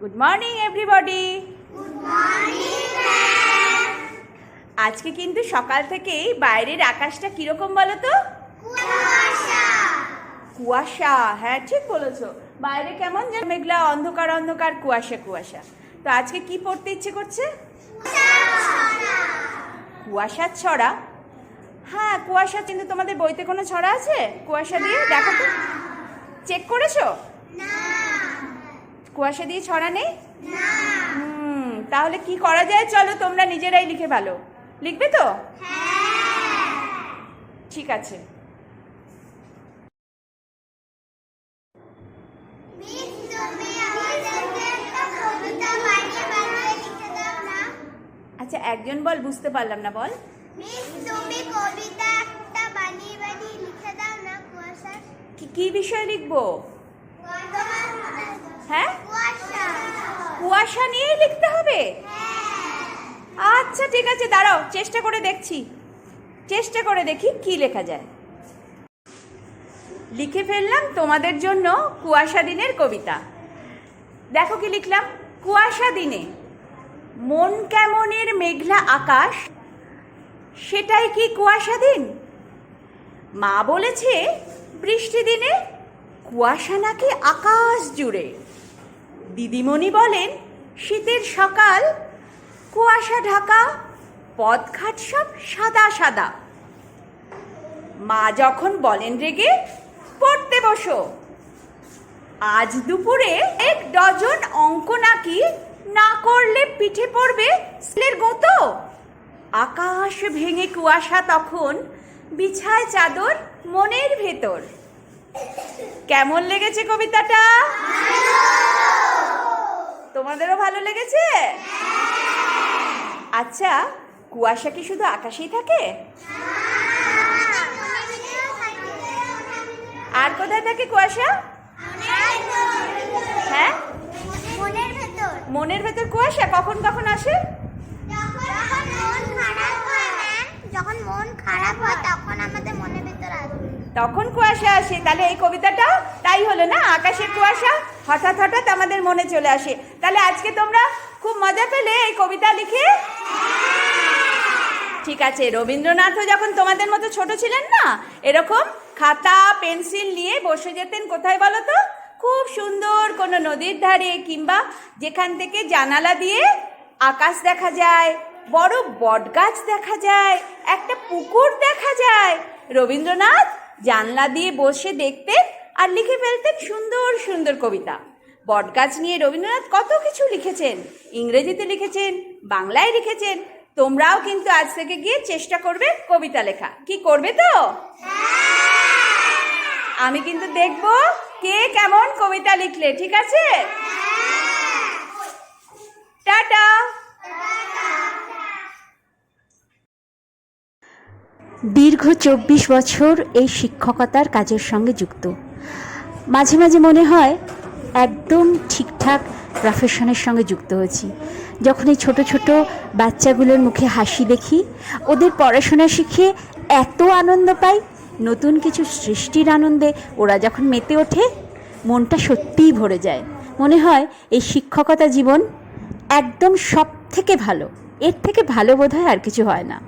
Good morning everybody. Good morning ma'am. আজকে কিন্তু সকাল থেকেই বাইরের আকাশটা কিরকম বলো তো? কুয়াশা। কুয়াশা, হ্যাঁ ঠিক বলেছো। বাইরে কেমন যেন মেঘলা, অন্ধকার অন্ধকার, কুয়াশা কুয়াশা। তো আজকে কি পড়তে ইচ্ছে করছে? কুয়াশার ছড়া। হ্যাঁ, কুয়াশা কিন্তু তোমাদের বইতে কোনো ছড়া আছে কুয়াশা দিয়ে? দেখো তো, চেক করেছো? কুয়াশা দিয়ে ছড়া নেই? তাহলে কি করা যায়, চলো তোমরা নিজেরাই লিখে ভালো। লিখবে তো? ঠিক আছে। আচ্ছা, একজন বল, বুঝতে পারলাম না, বল। মিস, তুমি কবিতা একটা বানিয়ে বানিয়ে লিখে দাও না কুয়াশা। কি বিষয় লিখবো? হ্যাঁ, কুয়াশা। কুয়াশা নিয়েই লিখতে হবে? আচ্ছা ঠিক আছে, দাঁড়াও, চেষ্টা করে দেখি কি লেখা যায়। লিখে ফেললাম তোমাদের জন্য কুয়াশা দিনের কবিতা। দেখো কি লিখলাম। কুয়াশা দিনে মন কেমনের মেঘলা আকাশ, সেটাই কি কুয়াশা দিন? মা বলেছে বৃষ্টি দিনে কুয়াশা নাকি আকাশ জুড়ে। দিদিমণি বলেন শীতের সকাল, কুয়াশা ঢাকা, পথঘাট সব সাদা সাদা। মা যখন বলেন রেগে পড়তে বসো, আজ দুপুরে 1 ডজন অঙ্ক নাকি না করলে পিঠে পড়বে স্লের গোতো। আকাশ ভেঙে কুয়াশা তখন বিছায় চাদর মনের ভেতর। কেমন লেগেছে কবিতাটা? তোমাদেরও ভালো লেগেছে? আচ্ছা, কুয়াশা কি শুধু আকাশেই থাকে? আর কোথায় থাকে কুয়াশা? হ্যাঁ, মনের ভেতর। মনের ভেতর কুয়াশা কখন কখন আসে? যখন মন খারাপ হয় তখন আমাদের মনের ভেতর আসে, তখন কুয়াশা আসে। তাহলে এই কবিতাটা তাই হলো না, আকাশের কুয়াশা হঠাৎ হঠাৎ আমাদের মনে চলে আসে। তাহলে আজকে তোমরা খুব মজা পেলে এই কবিতা লিখে? ঠিক আছে। রবীন্দ্রনাথও যখন তোমাদের মতো ছোট ছিলেন না, এরকম খাতা পেন্সিল নিয়ে বসে যেতেন কোথায় বলো তো? খুব সুন্দর কোনো নদীর ধারে, কিংবা যেখান থেকে জানালা দিয়ে আকাশ দেখা যায়, বড় বট গাছ দেখা যায়, একটা পুকুর দেখা যায়। রবীন্দ্রনাথ জানলা দিয়ে বসে দেখতেন আর লিখে ফেলতেন সুন্দর সুন্দর কবিতা। বটগাছ নিয়ে রবীন্দ্রনাথ কত কিছু লিখেছেন, ইংরেজিতে লিখেছেন, বাংলায় লিখেছেন। তোমরাও কিন্তু আজ থেকে গিয়ে চেষ্টা করবে কবিতা লেখা। কি করবে তো? আমি কিন্তু দেখব কে কেমন কবিতা লিখলে, ঠিক আছে? টাটা। দীর্ঘ 24 বছর এই শিক্ষকতার কাজের সঙ্গে যুক্ত। মাঝে মাঝে মনে হয় একদম ঠিকঠাক প্রফেশনের সঙ্গে যুক্ত হয়েছি। যখন এই ছোট ছোট বাচ্চাগুলোর মুখে হাসি দেখি, ওদের পড়াশোনা শিখিয়ে এত আনন্দ পাই, নতুন কিছু সৃষ্টির আনন্দে ওরা যখন মেতে ওঠে, মনটা সত্যিই ভরে যায়। মনে হয় এই শিক্ষকতা জীবন একদম সব থেকে ভালো, এর থেকে ভালো বোধহয় আর কিছু হয় না।